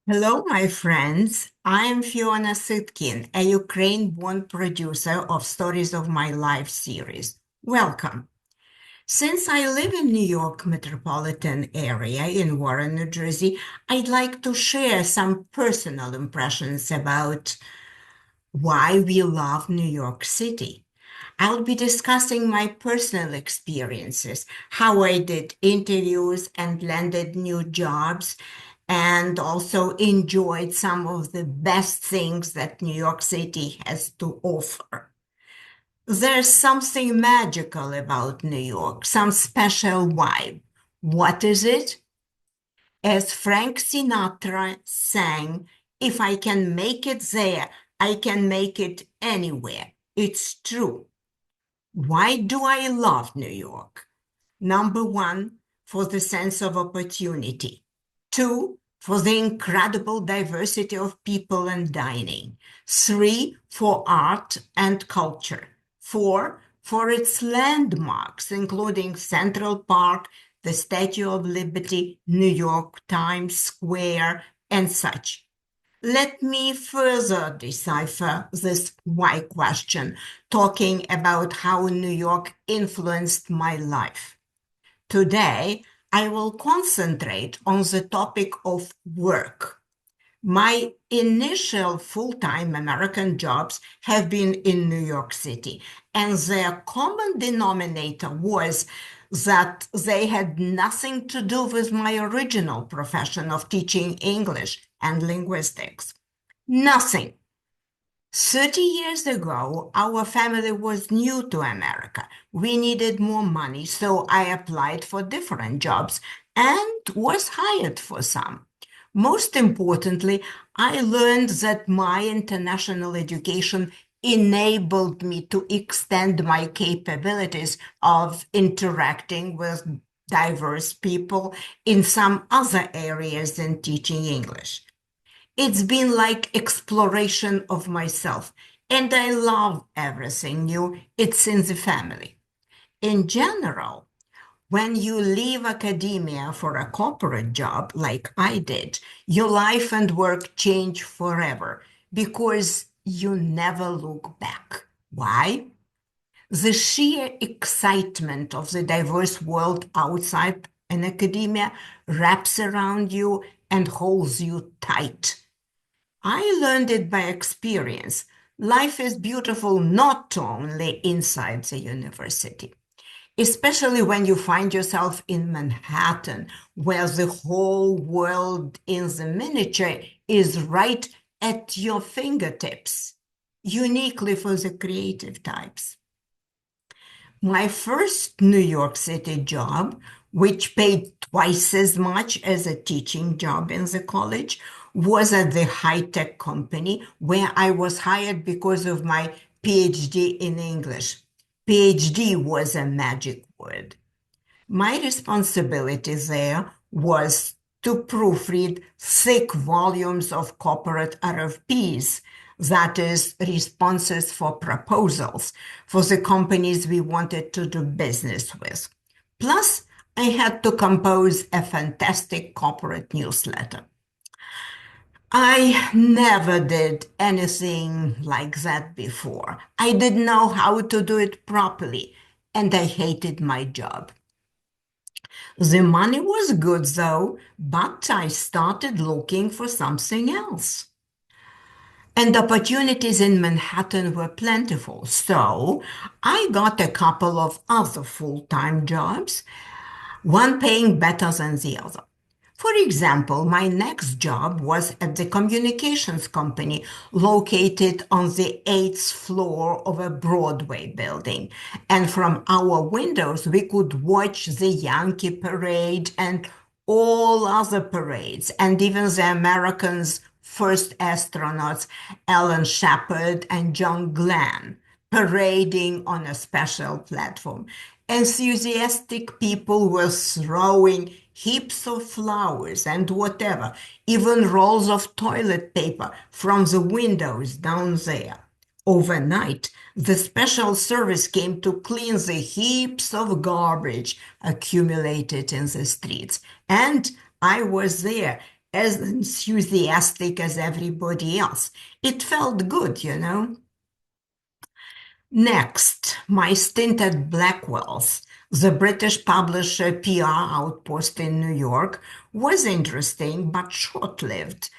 Hello, my friends. I'm Fiona Sitkin, a Ukraine-born producer of Stories of My Life series. Welcome. Since I live in New York metropolitan area in Warren, New Jersey, I'd like to share some personal impressions about why we love New York City. I'll be discussing my personal experiences, how I did interviews and landed new jobs, and also enjoyed some of the best things that New York City has to offer. There's something magical about New York, some special vibe. What is it? As Frank Sinatra sang, if I can make it there, I can make it anywhere. It's true. Why do I love New York? Number one, for the sense of opportunity. Two, for the incredible diversity of people and dining. Three, for art and culture. Four, for its landmarks, including Central Park, the Statue of Liberty, New York Times Square, and such. Let me further decipher this why question, talking about how New York influenced my life. Today, I will concentrate on the topic of work. My initial full-time American jobs have been in New York City, and their common denominator was that they had nothing to do with my original profession of teaching English and linguistics. Nothing. 30 years ago, our family was new to America. We needed more money, so I applied for different jobs and was hired for some. Most importantly, I learned that my international education enabled me to extend my capabilities of interacting with diverse people in some other areas than teaching English. It's been like exploration of myself, and I love everything new. It's in the family. In general, when you leave academia for a corporate job like I did, your life and work change forever because you never look back. Why? The sheer excitement of the diverse world outside an academia wraps around you and holds you tight. I learned it by experience. Life is beautiful not only inside the university, especially when you find yourself in Manhattan, where the whole world in the miniature is right at your fingertips, uniquely for the creative types. My first New York City job, which paid twice as much as a teaching job in the college, was at the high-tech company where I was hired because of my PhD in English. PhD was a magic word. My responsibility there was to proofread thick volumes of corporate RFPs, that is, responses for proposals for the companies we wanted to do business with. Plus, I had to compose a fantastic corporate newsletter. I never did anything like that before. I didn't know how to do it properly, and I hated my job. The money was good though, but I started looking for something else. And opportunities in Manhattan were plentiful, so I got a couple of other full-time jobs, one paying better than the other. For example, my next job was at the communications company located on the eighth floor of a Broadway building. And from our windows, we could watch the Yankee Parade and all other parades, and even the Americans' first astronauts, Alan Shepard and John Glenn, parading on a special platform. Enthusiastic people were throwing heaps of flowers and whatever, even rolls of toilet paper from the windows down there. Overnight, the special service came to clean the heaps of garbage accumulated in the streets. And I was there as enthusiastic as everybody else. It felt good, you know. Next, my stint at Blackwell's, the British publisher PR outpost in New York, was interesting but short-lived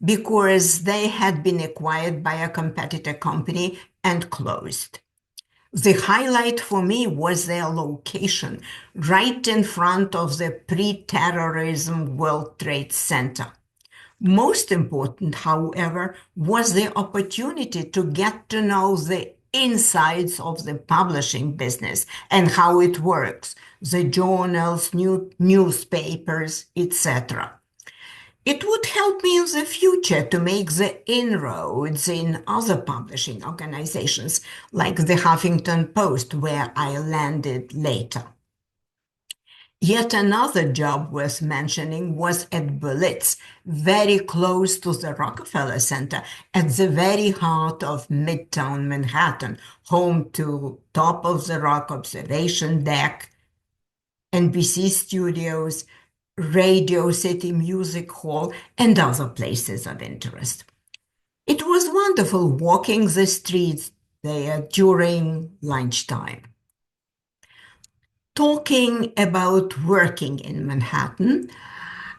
because they had been acquired by a competitor company and closed. The highlight for me was their location, right in front of the pre-terrorism World Trade Center. Most important, however, was the opportunity to get to know the insides of the publishing business and how it works, the journals, newspapers, etc. It would help me in the future to make the inroads in other publishing organizations, like the Huffington Post, where I landed later. Yet another job worth mentioning was at Berlitz, very close to the Rockefeller Center, at the very heart of Midtown Manhattan, home to Top of the Rock Observation Deck, NBC Studios, Radio City Music Hall, and other places of interest. It was wonderful walking the streets there during lunchtime. Talking about working in Manhattan,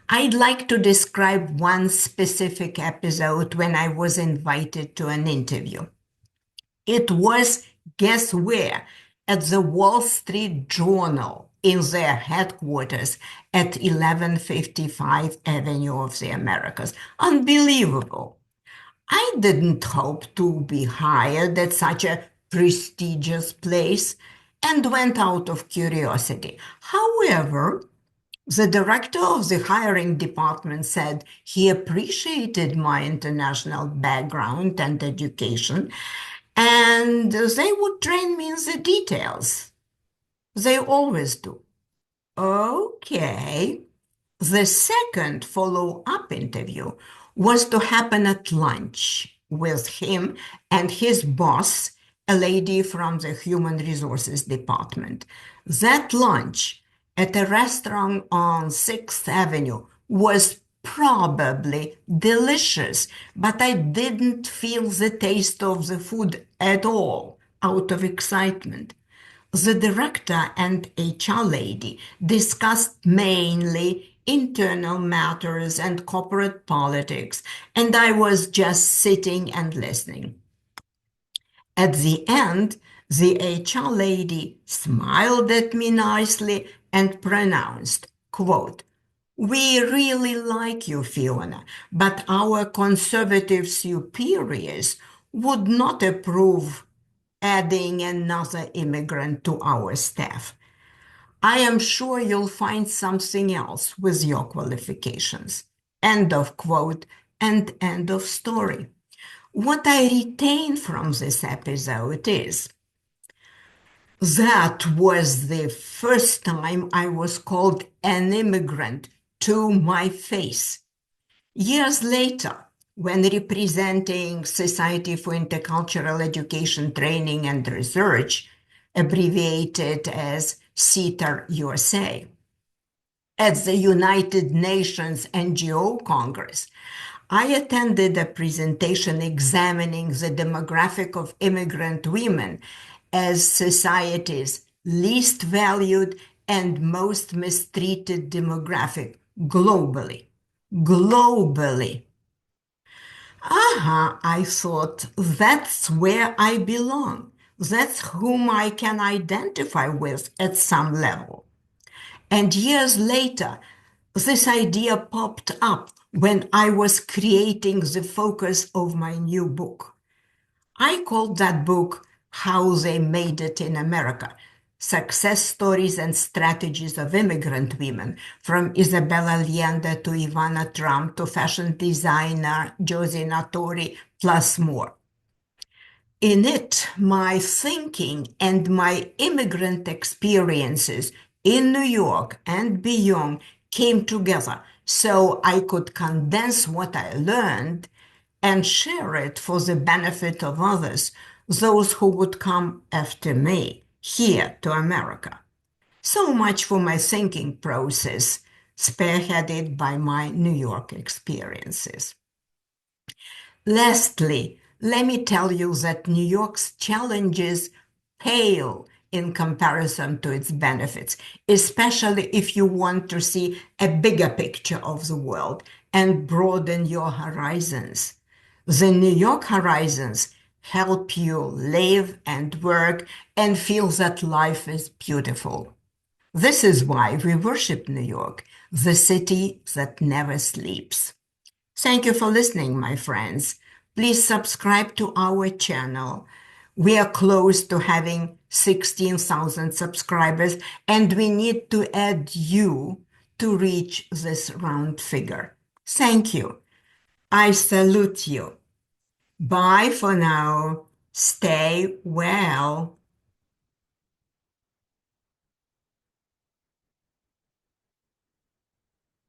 I'd like to describe one specific episode when I was invited to an interview. It was, guess where? At the Wall Street Journal in their headquarters at 1155 Avenue of the Americas. Unbelievable. I didn't hope to be hired at such a prestigious place and went out of curiosity. However, the director of the hiring department said he appreciated my international background and education, and they would train me in the details. They always do. Okay. The second follow-up interview was to happen at lunch with him and his boss, a lady from the Human Resources Department. That lunch at a restaurant on 6th Avenue was probably delicious, but I didn't feel the taste of the food at all out of excitement. The director and HR lady discussed mainly internal matters and corporate politics, and I was just sitting and listening. At the end, the HR lady smiled at me nicely and pronounced, quote, "We really like you, Fiona, but our conservative superiors would not approve adding another immigrant to our staff. I am sure you'll find something else with your qualifications." End of quote and end of story. What I retain from this episode is that was the first time I was called an immigrant to my face. Years later, when representing Society for Intercultural Education Training and Research, abbreviated as CETR USA, at the United Nations NGO Congress, I attended a presentation examining the demographic of immigrant women as society's least valued and most mistreated demographic globally. Globally. Aha, I thought, that's where I belong. That's whom I can identify with at some level. And years later, this idea popped up when I was creating the focus of my new book. I called that book How They Made It in America: Success Stories and Strategies of Immigrant Women, from Isabella Allende to Ivana Trump to fashion designer Josie Natori, plus more. In it, my thinking and my immigrant experiences in New York and beyond came together so I could condense what I learned and share it for the benefit of others, those who would come after me here to America. So much for my thinking process spearheaded by my New York experiences. Lastly, let me tell you that New York's challenges pale in comparison to its benefits, especially if you want to see a bigger picture of the world and broaden your horizons. The New York horizons help you live and work and feel that life is beautiful. This is why we worship New York, the city that never sleeps. Thank you for listening, my friends. Please subscribe to our channel. We are close to having 16,000 subscribers, and we need to add you to reach this round figure. Thank you. I salute you. Bye for now. Stay well.